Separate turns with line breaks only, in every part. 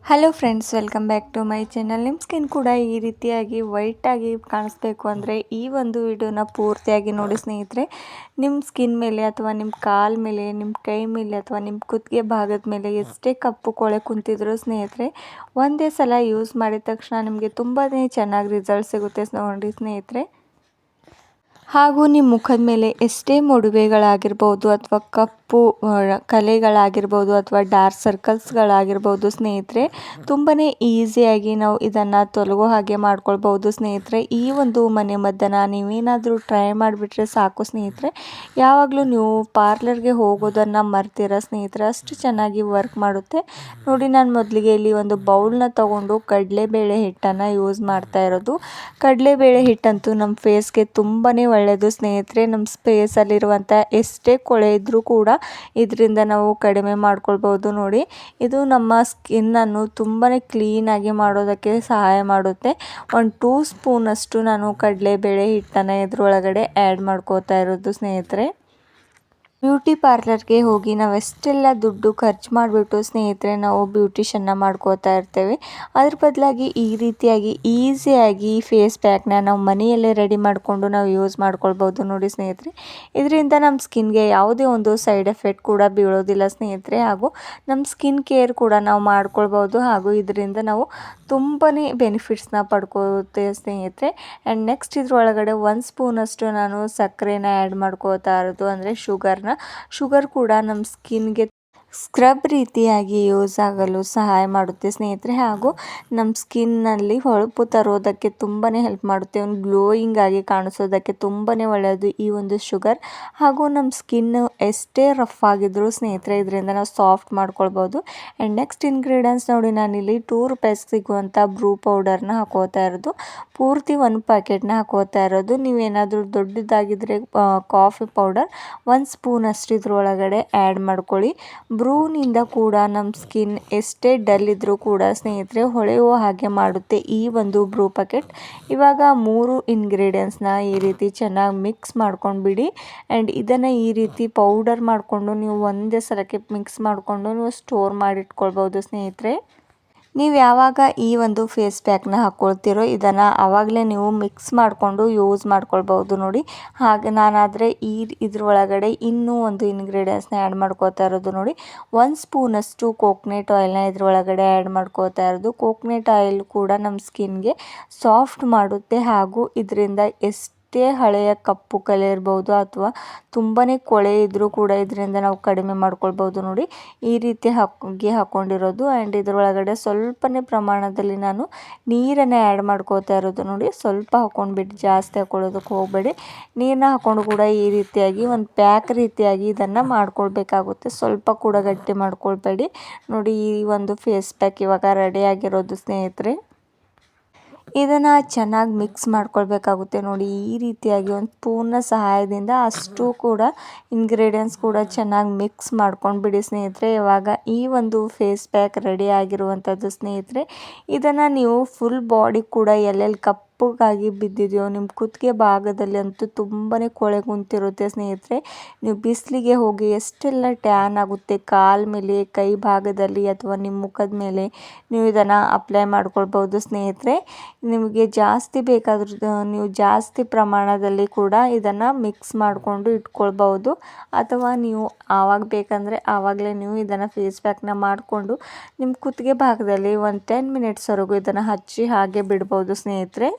Hello friends, welcome back to my channel. ನಿಮ್ಮ skin ಕೂಡ ಈ ರೀತಿಯಾಗಿ ವೈಟಾಗಿ ಕಾಣಿಸ್ಬೇಕು ಅಂದರೆ ಈ ಒಂದು ವಿಡಿಯೋನ ಪೂರ್ತಿಯಾಗಿ ನೋಡಿ ಸ್ನೇಹಿತರೆ. ನಿಮ್ಮ ಸ್ಕಿನ್ ಮೇಲೆ ಅಥವಾ ನಿಮ್ಮ ಕಾಲ ಮೇಲೆ, ನಿಮ್ಮ ಕೈ ಮೇಲೆ ಅಥವಾ ನಿಮ್ಮ ಕುತ್ತಿಗೆ ಭಾಗದ ಮೇಲೆ ಎಷ್ಟೇ ಕಪ್ಪು ಕೊಳೆ ಕುಂತಿದ್ರು ಸ್ನೇಹಿತರೆ, ಒಂದೇ ಸಲ ಯೂಸ್ ಮಾಡಿದ ತಕ್ಷಣ ನಿಮಗೆ ತುಂಬಾ ಚೆನ್ನಾಗಿ ರಿಸಲ್ಟ್ ಸಿಗುತ್ತೆ ನೋಡಿ ಸ್ನೇಹಿತರೆ. ಹಾಗೂ ನಿಮ್ಮ ಮುಖದ ಮೇಲೆ ಎಷ್ಟೇ ಮೊಡವೆಗಳಾಗಿರ್ಬೋದು ಅಥವಾ ಕಪ್ಪು ಕಲೆಗಳಾಗಿರ್ಬೋದು ಅಥವಾ ಡಾರ್ಕ್ ಸರ್ಕಲ್ಸ್ಗಳಾಗಿರ್ಬೋದು ಸ್ನೇಹಿತರೆ, ತುಂಬಾ ಈಸಿಯಾಗಿ ನಾವು ಇದನ್ನು ತೊಲಗೋ ಹಾಗೆ ಮಾಡ್ಕೊಳ್ಬೋದು ಸ್ನೇಹಿತರೆ. ಈ ಒಂದು ಮದ್ದನ್ನು ನೀವೇನಾದರೂ ಟ್ರೈ ಮಾಡಿಬಿಟ್ರೆ ಸಾಕು ಸ್ನೇಹಿತರೆ. ಯಾವಾಗಲೂ ನೀವು ಪಾರ್ಲರ್ಗೆ ಹೋಗೋದನ್ನು ಮರ್ತೀರ ಸ್ನೇಹಿತರೆ, ಅಷ್ಟು ಚೆನ್ನಾಗಿ ವರ್ಕ್ ಮಾಡುತ್ತೆ ನೋಡಿ. ನಾನು ಮೊದಲಿಗೆ ಇಲ್ಲಿ ಒಂದು ಬೌಲ್ನ ತೊಗೊಂಡು ಕಡಲೆಬೇಳೆ ಹಿಟ್ಟನ್ನು ಯೂಸ್ ಮಾಡ್ತಾ ಇರೋದು. ಕಡಲೆಬೇಳೆ ಹಿಟ್ಟಂತೂ ನಮ್ಮ ಫೇಸ್ಗೆ ತುಂಬಾ ಒಳ್ಳೆಯದು ಸ್ನೇಹಿತರೆ. ನಮ್ಮ ಫೇಸಲ್ಲಿರುವಂಥ ಎಷ್ಟೇ ಕೊಳೆ ಇದ್ದರೂ ಕೂಡ ಇದರಿಂದ ನಾವು ಕಡಿಮೆ ಮಾಡ್ಕೊಳ್ಬೋದು ನೋಡಿ. ಇದು ನಮ್ಮ ಸ್ಕಿನ್ನನ್ನು ತುಂಬಾ ಕ್ಲೀನಾಗಿ ಮಾಡೋದಕ್ಕೆ ಸಹಾಯ ಮಾಡುತ್ತೆ. 2 ಸ್ಪೂನಷ್ಟು ನಾನು ಕಡಲೆಬೇಳೆ ಹಿಟ್ಟನ್ನು ಇದ್ರೊಳಗಡೆ ಆ್ಯಡ್ ಮಾಡ್ಕೋತಾ ಇರೋದು ಸ್ನೇಹಿತರೆ. ಬ್ಯೂಟಿ ಪಾರ್ಲರ್ಗೆ ಹೋಗಿ ನಾವು ಎಷ್ಟೆಲ್ಲ ದುಡ್ಡು ಖರ್ಚು ಮಾಡಿಬಿಟ್ಟು ಸ್ನೇಹಿತರೆ ನಾವು ಬ್ಯೂಟಿಷನ್ನ ಮಾಡ್ಕೋತಾ ಇರ್ತೇವೆ. ಅದ್ರ ಬದಲಾಗಿ ಈ ರೀತಿಯಾಗಿ ಈಸಿಯಾಗಿ ಫೇಸ್ ಪ್ಯಾಕ್ನ ನಾವು ಮನೆಯಲ್ಲೇ ರೆಡಿ ಮಾಡಿಕೊಂಡು ನಾವು ಯೂಸ್ ಮಾಡ್ಕೊಳ್ಬೋದು ನೋಡಿ ಸ್ನೇಹಿತರೆ. ಇದರಿಂದ ನಮ್ಮ ಸ್ಕಿನ್ಗೆ ಯಾವುದೇ ಒಂದು ಸೈಡ್ ಎಫೆಕ್ಟ್ ಕೂಡ ಬೀಳೋದಿಲ್ಲ ಸ್ನೇಹಿತರೆ. ಹಾಗೂ ನಮ್ಮ ಸ್ಕಿನ್ ಕೇರ್ ಕೂಡ ನಾವು ಮಾಡ್ಕೊಳ್ಬೋದು. ಹಾಗೂ ಇದರಿಂದ ನಾವು ತುಂಬಾ ಬೆನಿಫಿಟ್ಸ್ನ ಪಡ್ಕೋತೇವೆ ಸ್ನೇಹಿತರೆ. ಆ್ಯಂಡ್ ನೆಕ್ಸ್ಟ್ ಇದ್ರೊಳಗಡೆ 1 ಸ್ಪೂನಷ್ಟು ನಾನು ಸಕ್ಕರೆನ ಆ್ಯಡ್ ಮಾಡ್ಕೋತಾ ಇರೋದು, ಅಂದರೆ ಶುಗರ್ ಕೂಡ ನಮ್ಮ ಸ್ಕಿನ್ಗೆ ಸ್ಕ್ರಬ್ ರೀತಿಯಾಗಿ ಯೂಸ್ ಆಗಲು ಸಹಾಯ ಮಾಡುತ್ತೆ ಸ್ನೇಹಿತರೆ. ಹಾಗೂ ನಮ್ಮ ಸ್ಕಿನ್ನಲ್ಲಿ ಹೊಳಪು ತರೋದಕ್ಕೆ ತುಂಬಾ ಹೆಲ್ಪ್ ಮಾಡುತ್ತೆ. ಒಂದು ಗ್ಲೋಯಿಂಗ್ ಆಗಿ ಕಾಣಿಸೋದಕ್ಕೆ ತುಂಬಾ ಒಳ್ಳೆಯದು ಈ ಒಂದು ಶುಗರ್. ಹಾಗೂ ನಮ್ಮ ಸ್ಕಿನ್ನು ಎಷ್ಟೇ ರಫ್ ಆಗಿದ್ರು ಸ್ನೇಹಿತರೆ ಇದರಿಂದ ನಾವು ಸಾಫ್ಟ್ ಮಾಡ್ಕೊಳ್ಬೋದು. ಆ್ಯಂಡ್ ನೆಕ್ಸ್ಟ್ ಇಂಗ್ರೀಡಿಯೆಂಟ್ಸ್ ನೋಡಿ, ನಾನಿಲ್ಲಿ 2 ರೂಪಾಯಿಗೆ ಸಿಗುವಂಥ ಬ್ರೂ ಪೌಡರ್ನ ಹಾಕೋತಾ ಇರೋದು. ಪೂರ್ತಿ 1 ಪ್ಯಾಕೆಟ್ನ ಹಾಕೋತಾ ಇರೋದು. ನೀವೇನಾದರೂ ದೊಡ್ಡದಾಗಿದ್ದರೆ ಕಾಫಿ ಪೌಡರ್ 1 ಸ್ಪೂನಷ್ಟು ಇದ್ರೊಳಗಡೆ ಆ್ಯಡ್ ಮಾಡ್ಕೊಳ್ಳಿ. ಬ್ರೂನಿಂದ ಕೂಡ ನಮ್ಮ ಸ್ಕಿನ್ ಎಷ್ಟೇ ಡಲ್ ಇದ್ದರೂ ಕೂಡ ಸ್ನೇಹಿತರೆ ಹೊಳೆಯುವ ಹಾಗೆ ಮಾಡುತ್ತೆ ಈ ಒಂದು ಬ್ರೂ ಪ್ಯಾಕೆಟ್. ಇವಾಗ 3 ಇಂಗ್ರೀಡಿಯೆಂಟ್ಸ್ನ ಈ ರೀತಿ ಚೆನ್ನಾಗಿ ಮಿಕ್ಸ್ ಮಾಡ್ಕೊಂಡ್ಬಿಡಿ. ಆ್ಯಂಡ್ ಇದನ್ನು ಈ ರೀತಿ ಪೌಡರ್ ಮಾಡಿಕೊಂಡು ನೀವು ಒಂದೇ ಸಲಕ್ಕೆ ಮಿಕ್ಸ್ ಮಾಡಿಕೊಂಡು ನೀವು ಸ್ಟೋರ್ ಮಾಡಿಟ್ಕೊಳ್ಬೋದು ಸ್ನೇಹಿತರೆ. ನೀವು ಯಾವಾಗ ಈ ಒಂದು ಫೇಸ್ ಪ್ಯಾಕ್ನ ಹಾಕ್ಕೊಳ್ತೀರೋ ಇದನ್ನು ಆವಾಗಲೇ ನೀವು ಮಿಕ್ಸ್ ಮಾಡಿಕೊಂಡು ಯೂಸ್ ಮಾಡ್ಕೊಳ್ಬೋದು ನೋಡಿ. ಹಾಗೆ ನಾನಾದರೆ ಇದ್ರೊಳಗಡೆ ಇನ್ನೂ ಒಂದು ಇಂಗ್ರೀಡಿಯೆಂಟ್ಸ್ನ ಆ್ಯಡ್ ಮಾಡ್ಕೋತಾ ಇರೋದು ನೋಡಿ. 1 ಸ್ಪೂನಷ್ಟು ಕೋಕೋನಟ್ ಆಯಿಲ್ನ ಇದ್ರೊಳಗಡೆ ಆ್ಯಡ್ ಮಾಡ್ಕೋತಾ ಇರೋದು. ಕೋಕೋನಟ್ ಆಯಿಲ್ ಕೂಡ ನಮ್ಮ ಸ್ಕಿನ್ಗೆ ಸಾಫ್ಟ್ ಮಾಡುತ್ತೆ. ಹಾಗೂ ಇದರಿಂದ ಹಳೆಯ ಕಪ್ಪು ಕಲೆ ಇರ್ಬೋದು ಅಥವಾ ತುಂಬಾ ಕೊಳೆ ಇದ್ದರೂ ಕೂಡ ಇದರಿಂದ ನಾವು ಕಡಿಮೆ ಮಾಡ್ಕೊಳ್ಬೋದು ನೋಡಿ. ಈ ರೀತಿ ಹಾಕ್ಕೊಂಡಿರೋದು. ಆ್ಯಂಡ್ ಇದರೊಳಗಡೆ ಸ್ವಲ್ಪನೇ ಪ್ರಮಾಣದಲ್ಲಿ ನಾನು ನೀರನ್ನು ಆ್ಯಡ್ ಮಾಡ್ಕೋತಾ ಇರೋದು ನೋಡಿ. ಸ್ವಲ್ಪ ಹಾಕ್ಕೊಂಡ್ಬಿಟ್ಟು ಜಾಸ್ತಿ ಹಾಕ್ಕೊಳ್ಳೋದಕ್ಕೆ ಹೋಗಬೇಡಿ. ನೀರನ್ನ ಹಾಕ್ಕೊಂಡು ಕೂಡ ಈ ರೀತಿಯಾಗಿ ಒಂದು ಪ್ಯಾಕ್ ರೀತಿಯಾಗಿ ಇದನ್ನು ಮಾಡ್ಕೊಳ್ಬೇಕಾಗುತ್ತೆ. ಸ್ವಲ್ಪ ಕೂಡ ಗಟ್ಟಿ ಮಾಡ್ಕೊಳ್ಬೇಡಿ ನೋಡಿ. ಈ ಒಂದು ಫೇಸ್ ಪ್ಯಾಕ್ ಇವಾಗ ರೆಡಿ ಆಗಿರೋದು ಸ್ನೇಹಿತರೆ. ಇದನ್ನು ಚೆನ್ನಾಗಿ ಮಿಕ್ಸ್ ಮಾಡ್ಕೊಳ್ಬೇಕಾಗುತ್ತೆ ನೋಡಿ. ಈ ರೀತಿಯಾಗಿ ಒಂದು ಸ್ಪೂನ್ನ ಸಹಾಯದಿಂದ ಅಷ್ಟು ಕೂಡ ಇಂಗ್ರೀಡಿಯೆಂಟ್ಸ್ ಕೂಡ ಚೆನ್ನಾಗಿ ಮಿಕ್ಸ್ ಮಾಡ್ಕೊಂಡ್ಬಿಡಿ ಸ್ನೇಹಿತರೆ. ಇವಾಗ ಈ ಒಂದು ಫೇಸ್ ಪ್ಯಾಕ್ ರೆಡಿ ಆಗಿರುವಂಥದ್ದು ಸ್ನೇಹಿತರೆ. ಇದನ್ನು ನೀವು ಫುಲ್ ಬಾಡಿ ಕೂಡ ಎಲ್ಲೆಲ್ಲಿ ಕಪ್ಪಗಾಗಿ ಬಿದ್ದಿದೆಯೋ ನಿಮ್ಮ ಕುತ್ತಿಗೆ ಭಾಗದಲ್ಲಿ ಅಂತೂ ತುಂಬಾ ಕೊಳೆ ಕುಂತಿರುತ್ತೆ ಸ್ನೇಹಿತರೆ. ನೀವು ಬಿಸಿಲಿಗೆ ಹೋಗಿ ಎಷ್ಟೆಲ್ಲ ಟ್ಯಾನ್ ಆಗುತ್ತೆ ಕಾಲ ಮೇಲೆ, ಕೈ ಭಾಗದಲ್ಲಿ ಅಥವಾ ನಿಮ್ಮ ಮುಖದ ಮೇಲೆ ನೀವು ಇದನ್ನು ಅಪ್ಲೈ ಮಾಡ್ಕೊಳ್ಬೋದು ಸ್ನೇಹಿತರೆ. ನಿಮಗೆ ಜಾಸ್ತಿ ಬೇಕಾದ್ರೂ ನೀವು ಜಾಸ್ತಿ ಪ್ರಮಾಣದಲ್ಲಿ ಕೂಡ ಇದನ್ನು ಮಿಕ್ಸ್ ಮಾಡಿಕೊಂಡು ಇಟ್ಕೊಳ್ಬೋದು. ಅಥವಾ ನೀವು ಆವಾಗ ಬೇಕಂದರೆ ಆವಾಗಲೇ ನೀವು ಇದನ್ನು ಫೇಸ್ ಪ್ಯಾಕ್ನ ಮಾಡಿಕೊಂಡು ನಿಮ್ಮ ಕುತ್ತಿಗೆ ಭಾಗದಲ್ಲಿ ಒಂದು 10 ಮಿನಿಟ್ಸ್ವರೆಗೂ ಇದನ್ನು ಹಚ್ಚಿ ಹಾಗೆ ಬಿಡ್ಬೋದು ಸ್ನೇಹಿತರೆ.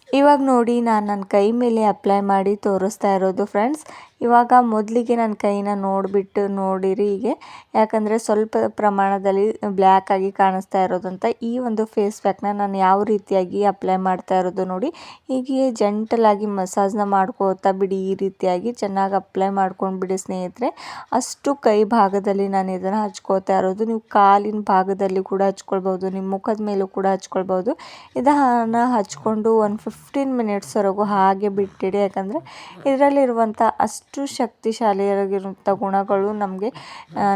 ಇವಾಗ ನೋಡಿ, ನಾನು ನನ್ನ ಕೈ ಮೇಲೆ ಅಪ್ಲೈ ಮಾಡಿ ತೋರಿಸ್ತಾ ಇರೋದು ಫ್ರೆಂಡ್ಸ್. ಇವಾಗ ಮೊದಲಿಗೆ ನನ್ನ ಕೈನ ನೋಡಿರಿ ಹೀಗೆ, ಯಾಕಂದರೆ ಸ್ವಲ್ಪ ಪ್ರಮಾಣದಲ್ಲಿ ಬ್ಲ್ಯಾಕ್ ಆಗಿ ಕಾಣಿಸ್ತಾ ಇರೋದಂತ. ಈ ಒಂದು ಫೇಸ್ ಪ್ಯಾಕ್ನ ನಾನು ಯಾವ ರೀತಿಯಾಗಿ ಅಪ್ಲೈ ಮಾಡ್ತಾ ಇರೋದು ನೋಡಿ. ಹೀಗೆ ಜಂಟಲಾಗಿ ಮಸಾಜ್ನ ಮಾಡ್ಕೋತಾ ಬಿಡಿ. ಈ ರೀತಿಯಾಗಿ ಚೆನ್ನಾಗಿ ಅಪ್ಲೈ ಮಾಡ್ಕೊಂಡು ಬಿಡಿ ಸ್ನೇಹಿತರೆ. ಅಷ್ಟು ಕೈ ಭಾಗದಲ್ಲಿ ನಾನು ಇದನ್ನು ಹಚ್ಕೋತಾ ಇರೋದು. ನೀವು ಕಾಲಿನ ಭಾಗದಲ್ಲಿ ಕೂಡ ಹಚ್ಕೊಳ್ಬೋದು, ನಿಮ್ಮ ಮುಖದ ಮೇಲೂ ಕೂಡ ಹಚ್ಕೊಳ್ಬೋದು. ಇದನ್ನು ಹಚ್ಕೊಂಡು ಒಂದು 15 ಮಿನಿಟ್ಸ್ವರೆಗೂ ಹಾಗೆ ಬಿಟ್ಟಿಡಿ. ಯಾಕಂದರೆ ಇದರಲ್ಲಿರುವಂಥ ಅಷ್ಟು ಶಕ್ತಿಶಾಲಿಯಾಗಿರುವಂಥ ಗುಣಗಳು ನಮಗೆ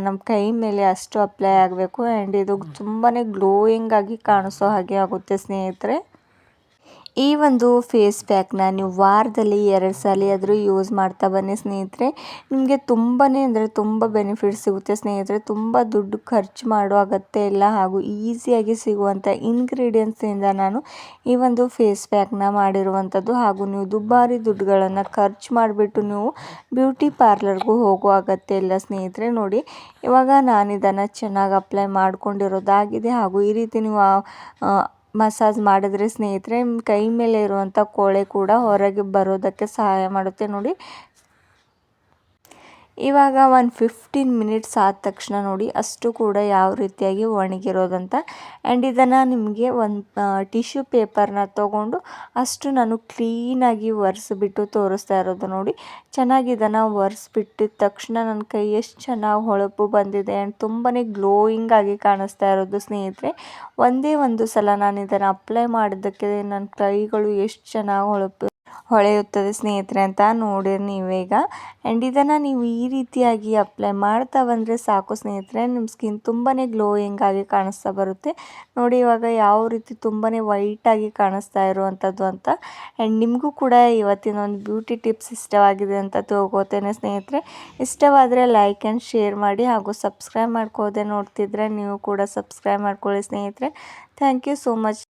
ನಮ್ಮ ಕೈ ಮೇಲೆ ಅಷ್ಟು ಅಪ್ಲೈ ಆಗಬೇಕು. ಆ್ಯಂಡ್ ಇದು ತುಂಬಾ ಗ್ಲೋಯಿಂಗ್ ಆಗಿ ಕಾಣಿಸೋ ಹಾಗೆ ಆಗುತ್ತೆ ಸ್ನೇಹಿತರೆ. ಈ ಒಂದು ಫೇಸ್ ಪ್ಯಾಕ್ನ ನೀವು ವಾರದಲ್ಲಿ 2 ಸಲ ಆದರೂ ಯೂಸ್ ಮಾಡ್ತಾ ಬನ್ನಿ ಸ್ನೇಹಿತರೆ. ನಿಮಗೆ ತುಂಬಾ ಅಂದರೆ ತುಂಬ ಬೆನಿಫಿಟ್ ಸಿಗುತ್ತೆ ಸ್ನೇಹಿತರೆ. ತುಂಬ ದುಡ್ಡು ಖರ್ಚು ಮಾಡೋ ಅಗತ್ಯ ಇಲ್ಲ ಹಾಗೂ ಈಸಿಯಾಗಿ ಸಿಗುವಂಥ ಇಂಗ್ರೀಡಿಯೆಂಟ್ಸಿಂದ ನಾನು ಈ ಒಂದು ಫೇಸ್ ಪ್ಯಾಕ್ನ ಮಾಡಿರುವಂಥದ್ದು. ಹಾಗೂ ನೀವು ದುಬಾರಿ ದುಡ್ಡುಗಳನ್ನು ಖರ್ಚು ಮಾಡಿಬಿಟ್ಟು ನೀವು ಬ್ಯೂಟಿ ಪಾರ್ಲರ್ಗೂ ಹೋಗೋ ಅಗತ್ಯ ಇಲ್ಲ ಸ್ನೇಹಿತರೆ. ನೋಡಿ ಇವಾಗ ನಾನು ಇದನ್ನು ಚೆನ್ನಾಗಿ ಅಪ್ಲೈ ಮಾಡ್ಕೊಂಡಿರೋದಾಗಿದೆ. ಹಾಗೂ ಈ ರೀತಿ ನೀವು ಮಸಾಜ್ ಮಾಡಿದ್ರೆ ಸ್ನೇಹಿತರೆ ಕೈ ಮೇಲೆ ಇರುವಂಥ ಕೊಳೆ ಕೂಡ ಹೊರಗೆ ಬರೋದಕ್ಕೆ ಸಹಾಯ ಮಾಡುತ್ತೆ. ನೋಡಿ ಇವಾಗ ಒಂದು 15 ಮಿನಿಟ್ಸ್ ಆದ ತಕ್ಷಣ ನೋಡಿ ಅಷ್ಟು ಕೂಡ ಯಾವ ರೀತಿಯಾಗಿ ಒಣಗಿರೋದಂತ. ಆ್ಯಂಡ್ ಇದನ್ನು ನಿಮಗೆ ಒಂದು ಟಿಶ್ಯೂ ಪೇಪರ್ನ ತೊಗೊಂಡು ಅಷ್ಟು ನಾನು ಕ್ಲೀನಾಗಿ ಒರೆಸ್ಬಿಟ್ಟು ತೋರಿಸ್ತಾ ಇರೋದು. ನೋಡಿ ಚೆನ್ನಾಗಿ ಇದನ್ನು ಒರೆಸ್ಬಿಟ್ಟಿದ ತಕ್ಷಣ ನನ್ನ ಕೈ ಎಷ್ಟು ಚೆನ್ನಾಗಿ ಹೊಳಪು ಬಂದಿದೆ ಆ್ಯಂಡ್ ತುಂಬಾ ಗ್ಲೋಯಿಂಗ್ ಆಗಿ ಕಾಣಿಸ್ತಾ ಇರೋದು ಸ್ನೇಹಿತರೆ. ಒಂದೇ ಒಂದು ಸಲ ನಾನು ಇದನ್ನು ಅಪ್ಲೈ ಮಾಡಿದ್ದಕ್ಕೆ ನನ್ನ ಕೈಗಳು ಎಷ್ಟು ಚೆನ್ನಾಗಿ ಹೊಳೆಯುತ್ತದೆ ಸ್ನೇಹಿತರೆ ಅಂತ ನೋಡಿ ನೀವೀಗ. ಆ್ಯಂಡ್ ಇದನ್ನು ನೀವು ಈ ರೀತಿಯಾಗಿ ಅಪ್ಲೈ ಮಾಡ್ತಾ ಬಂದರೆ ಸಾಕು ಸ್ನೇಹಿತರೆ, ನಿಮ್ಮ ಸ್ಕಿನ್ ತುಂಬಾ ಗ್ಲೋಯಿಂಗ್ ಆಗಿ ಕಾಣಿಸ್ತಾ ಬರುತ್ತೆ. ನೋಡಿ ಇವಾಗ ಯಾವ ರೀತಿ ತುಂಬಾ ವೈಟಾಗಿ ಕಾಣಿಸ್ತಾ ಇರುವಂಥದ್ದು ಅಂತ. ಆ್ಯಂಡ್ ನಿಮಗೂ ಕೂಡ ಇವತ್ತಿನ ಒಂದು ಬ್ಯೂಟಿ ಟಿಪ್ಸ್ ಇಷ್ಟವಾಗಿದೆ ಅಂತ ತಿಳ್ಕೊತೇನೆ ಸ್ನೇಹಿತರೆ. ಇಷ್ಟವಾದರೆ ಲೈಕ್ ಆ್ಯಂಡ್ ಶೇರ್ ಮಾಡಿ ಹಾಗೂ ಸಬ್ಸ್ಕ್ರೈಬ್ ಮಾಡ್ಕೋದೆ ನೋಡ್ತಿದ್ರೆ ನೀವು ಕೂಡ ಸಬ್ಸ್ಕ್ರೈಬ್ ಮಾಡ್ಕೊಳ್ಳಿ ಸ್ನೇಹಿತರೆ. Thank you so much.